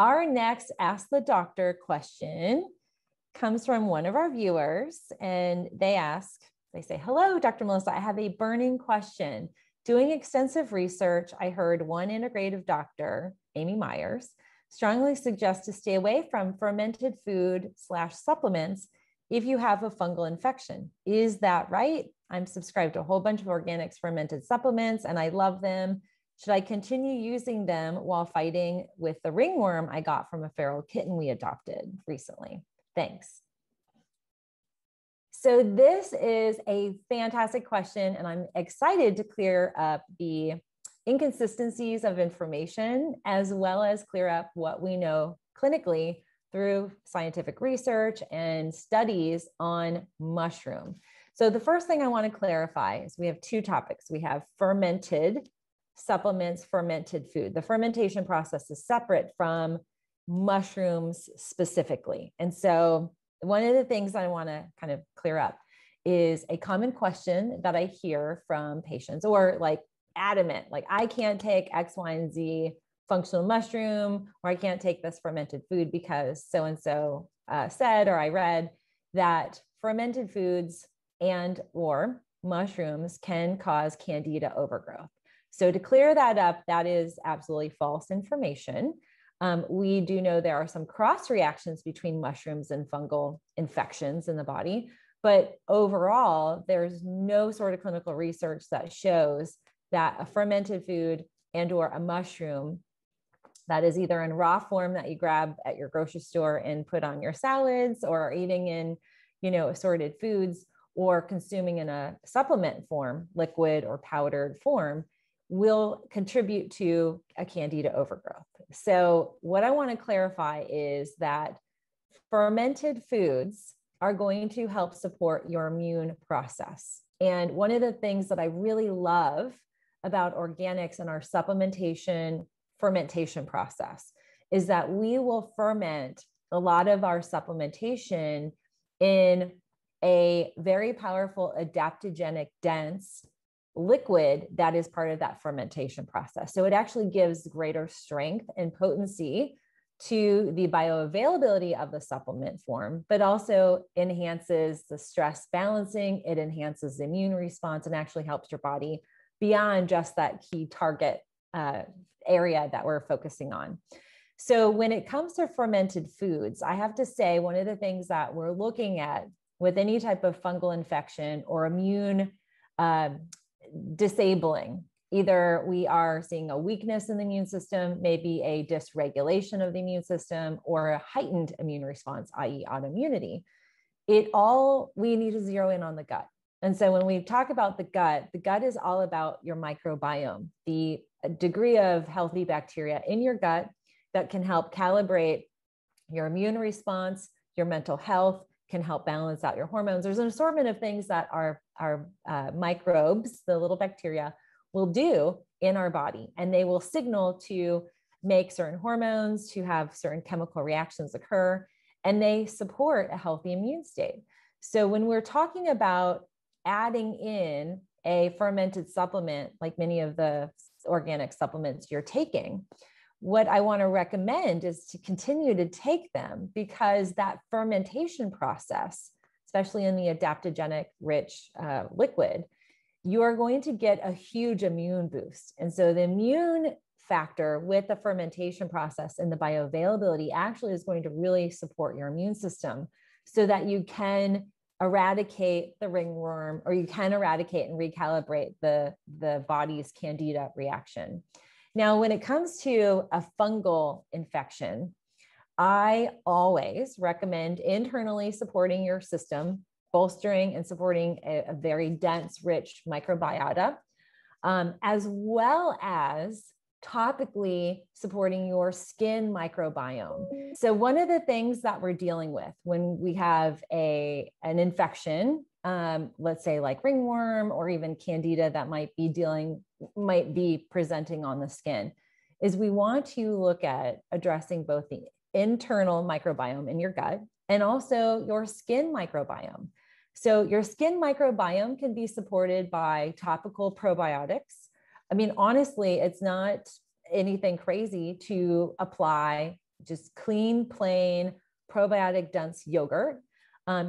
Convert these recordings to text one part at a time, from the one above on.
our next Ask the Doctor question comes from one of our viewers, and they say, hello, Dr. Melissa, I have a burning question. Doing extensive research, I heard one integrative doctor, Amy Myers, strongly suggest to stay away from fermented food/supplements if you have a fungal infection. Is that right? I'm subscribed to a whole bunch of Organixx fermented supplements and I love them. Should I continue using them while fighting with the ringworm I got from a feral kitten we adopted recently? Thanks. So this is a fantastic question, and I'm excited to clear up the inconsistencies of information, as well as clear up what we know clinically through scientific research and studies on mushroom. So the first thing I want to clarify is we have two topics. We have fermented supplements, fermented food. The fermentation process is separate from mushrooms specifically. And so one of the things I want to kind of clear up is a common question that I hear from patients, or like adamant, like I can't take X, Y, and Z functional mushroom, or I can't take this fermented food because so-and-so said, or I read that fermented foods and or mushrooms can cause candida overgrowth. So to clear that up, that is absolutely false information. We do know there are some cross reactions between mushrooms and fungal infections in the body, but overall, there's no sort of clinical research that shows that a fermented food and or a mushroom that is either in raw form that you grab at your grocery store and put on your salads, or eating in, assorted foods, or consuming in a supplement form, liquid or powdered form, will contribute to a candida overgrowth. So what I want to clarify is that fermented foods are going to help support your immune process. And one of the things that I really love about Organixx and our supplementation fermentation process is that we will ferment a lot of our supplementation in a very powerful adaptogenic dense liquid that is part of that fermentation process. So it actually gives greater strength and potency to the bioavailability of the supplement form, but also enhances the stress balancing. It enhances the immune response and actually helps your body beyond just that key target area that we're focusing on. So when it comes to fermented foods, I have to say one of the things that we're looking at with any type of fungal infection or immune disabling, either we are seeing a weakness in the immune system, maybe a dysregulation of the immune system, or a heightened immune response, i.e. autoimmunity, we need to zero in on the gut. And so when we talk about the gut is all about your microbiome, the degree of healthy bacteria in your gut that can help calibrate your immune response, your mental health, can help balance out your hormones. There's an assortment of things that our microbes, the little bacteria, will do in our body. And they will signal to make certain hormones, to have certain chemical reactions occur, and they support a healthy immune state. So when we're talking about adding in a fermented supplement, like many of the organic supplements you're taking, what I want to recommend is to continue to take them, because that fermentation process, especially in the adaptogenic rich liquid, you are going to get a huge immune boost. And so the immune factor with the fermentation process and the bioavailability actually is going to really support your immune system so that you can eradicate the ringworm, or you can eradicate and recalibrate the body's candida reaction. Now, when it comes to a fungal infection, I always recommend internally supporting your system, bolstering and supporting a very dense, rich microbiota, as well as topically supporting your skin microbiome. So one of the things that we're dealing with when we have an infection, let's say like ringworm or even candida that might be presenting on the skin, is we want to look at addressing both the internal microbiome in your gut and also your skin microbiome. So your skin microbiome can be supported by topical probiotics. I mean, honestly, it's not anything crazy to apply just clean, plain, probiotic dense yogurt.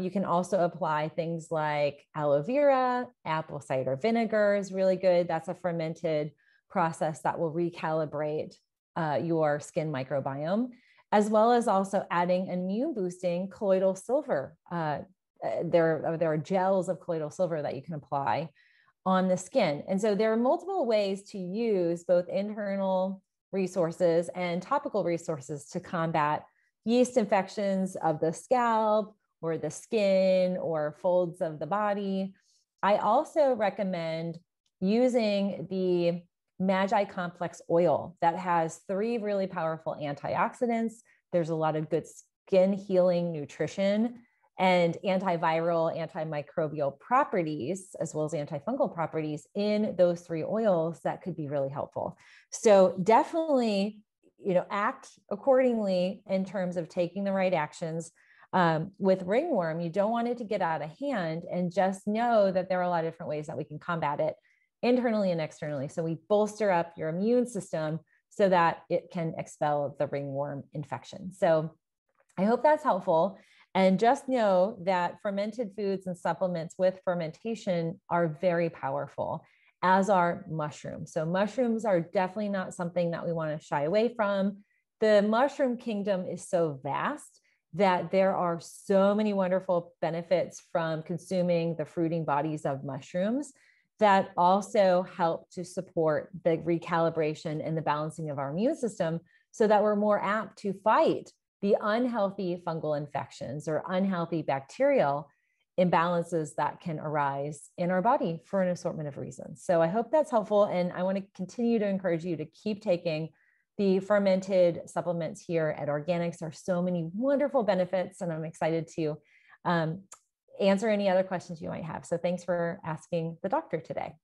You can also apply things like aloe vera, apple cider vinegar is really good. That's a fermented process that will recalibrate your skin microbiome, as well as also adding immune boosting colloidal silver. There are gels of colloidal silver that you can apply on the skin. And so there are multiple ways to use both internal resources and topical resources to combat yeast infections of the scalp or the skin or folds of the body. I also recommend using the Magi Complex oil that has 3 really powerful antioxidants. There's a lot of good skin healing nutrition and antiviral, antimicrobial properties, as well as antifungal properties in those 3 oils that could be really helpful. So definitely, act accordingly in terms of taking the right actions. With ringworm, you don't want it to get out of hand, and just know that there are a lot of different ways that we can combat it internally and externally. So we bolster up your immune system so that it can expel the ringworm infection. So I hope that's helpful. And just know that fermented foods and supplements with fermentation are very powerful, as are mushrooms. So mushrooms are definitely not something that we want to shy away from. The mushroom kingdom is so vast that there are so many wonderful benefits from consuming the fruiting bodies of mushrooms that also help to support the recalibration and the balancing of our immune system so that we're more apt to fight the unhealthy fungal infections or unhealthy bacterial imbalances that can arise in our body for an assortment of reasons. So I hope that's helpful. And I want to continue to encourage you to keep taking the fermented supplements here at Organixx. There are so many wonderful benefits, and I'm excited to answer any other questions you might have. So thanks for asking the doctor today.